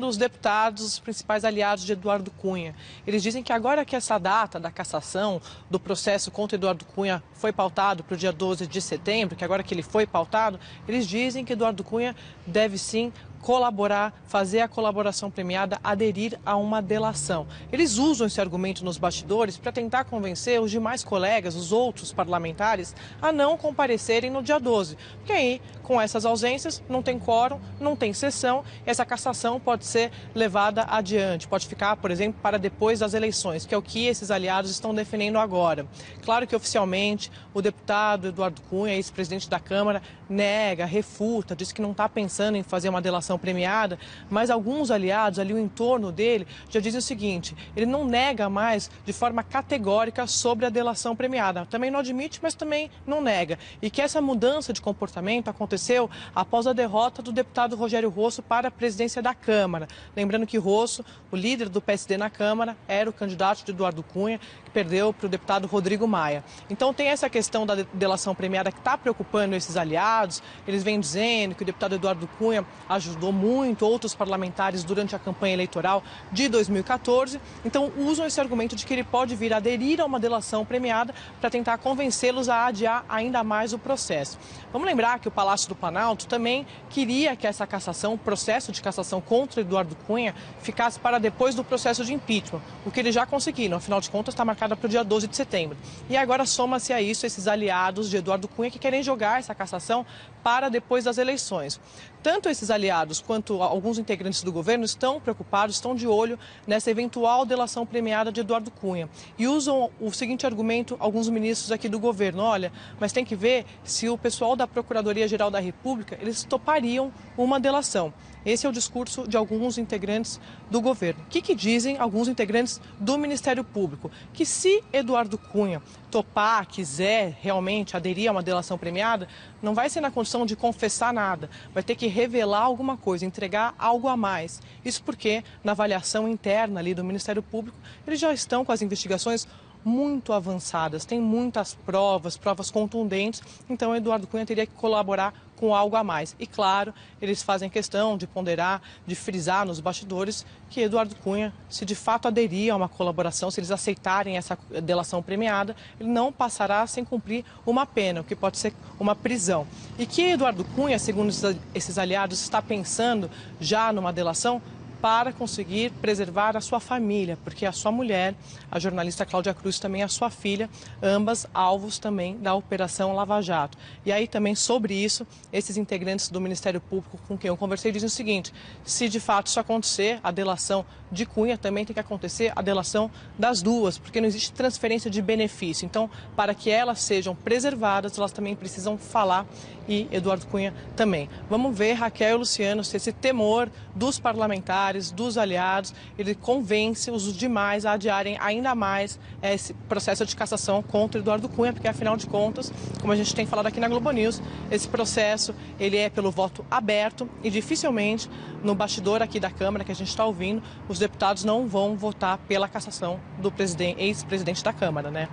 os deputados, os principais aliados de Eduardo Cunha. Eles dizem que agora que essa data da cassação do processo contra Eduardo Cunha foi pautado para o dia 12 de setembro, que agora que ele foi pautado, eles dizem que Eduardo Cunha deve sim colaborar, fazer a colaboração premiada, aderir a uma delação. Eles usam esse argumento nos bastidores para tentar convencer os demais colegas, os outros parlamentares, a não comparecerem no dia 12. Porque aí, com essas ausências, não tem quórum, não tem sessão, essa cassação pode ser levada adiante, pode ficar, por exemplo, para depois das eleições, que é o que esses aliados estão defendendo agora. Claro que oficialmente o deputado Eduardo Cunha, ex-presidente da Câmara, nega, refuta, diz que não está pensando em fazer uma delação premiada, mas alguns aliados ali, o entorno dele, já dizem o seguinte: ele não nega mais de forma categórica sobre a delação premiada. Também não admite, mas também não nega. E que essa mudança de comportamento aconteceu após a derrota do deputado Rogério Rosso para a presidência da Câmara. Lembrando que Rosso, o líder do PSD na Câmara, era o candidato de Eduardo Cunha, que perdeu para o deputado Rodrigo Maia. Então tem essa questão da delação premiada que está preocupando esses aliados. Eles vêm dizendo que o deputado Eduardo Cunha ajudou muito outros parlamentares durante a campanha eleitoral de 2014. Então usam esse argumento de que ele pode vir a aderir a uma delação premiada para tentar convencê-los a adiar ainda mais o processo. Vamos lembrar que o Palácio do Planalto também queria que essa cassação, o processo de cassação contra Eduardo Cunha, ficasse para depois do processo de impeachment, o que eles já conseguiram, afinal de contas está marcada para o dia 12 de setembro. E agora soma-se a isso esses aliados de Eduardo Cunha que querem jogar essa cassação para depois das eleições. Tanto esses aliados quanto alguns integrantes do governo estão preocupados, estão de olho nessa eventual delação premiada de Eduardo Cunha. E usam o seguinte argumento, alguns ministros aqui do governo: olha, mas tem que ver se o pessoal da Procuradoria-Geral da República, eles topariam uma delação. Esse é o discurso de alguns integrantes do governo. O que dizem alguns integrantes do Ministério Público? Que se Eduardo Cunha topar, quiser realmente aderir a uma delação premiada, não vai ser na condição de confessar nada, vai ter que revelar alguma coisa, entregar algo a mais. Isso porque, na avaliação interna ali do Ministério Público, eles já estão com as investigações muito avançadas, tem muitas provas contundentes, então Eduardo Cunha teria que colaborar com algo a mais. E claro, eles fazem questão de ponderar, de frisar nos bastidores que Eduardo Cunha, se de fato aderir a uma colaboração, se eles aceitarem essa delação premiada, ele não passará sem cumprir uma pena, o que pode ser uma prisão. E que Eduardo Cunha, segundo esses aliados, está pensando já numa delação para conseguir preservar a sua família, porque a sua mulher, a jornalista Cláudia Cruz, também a sua filha, ambas alvos também da Operação Lava Jato. E aí também sobre isso, esses integrantes do Ministério Público com quem eu conversei dizem o seguinte: se de fato isso acontecer, a delação de Cunha, também tem que acontecer a delação das duas, porque não existe transferência de benefício. Então, para que elas sejam preservadas, elas também precisam falar, e Eduardo Cunha também. Vamos ver, Raquel e Luciano, se esse temor dos parlamentares, dos aliados, ele convence os demais a adiarem ainda mais esse processo de cassação contra Eduardo Cunha, porque afinal de contas, como a gente tem falado aqui na Globo News, esse processo ele é pelo voto aberto e dificilmente no bastidor aqui da Câmara que a gente está ouvindo, os deputados não vão votar pela cassação do ex-presidente da Câmara, né?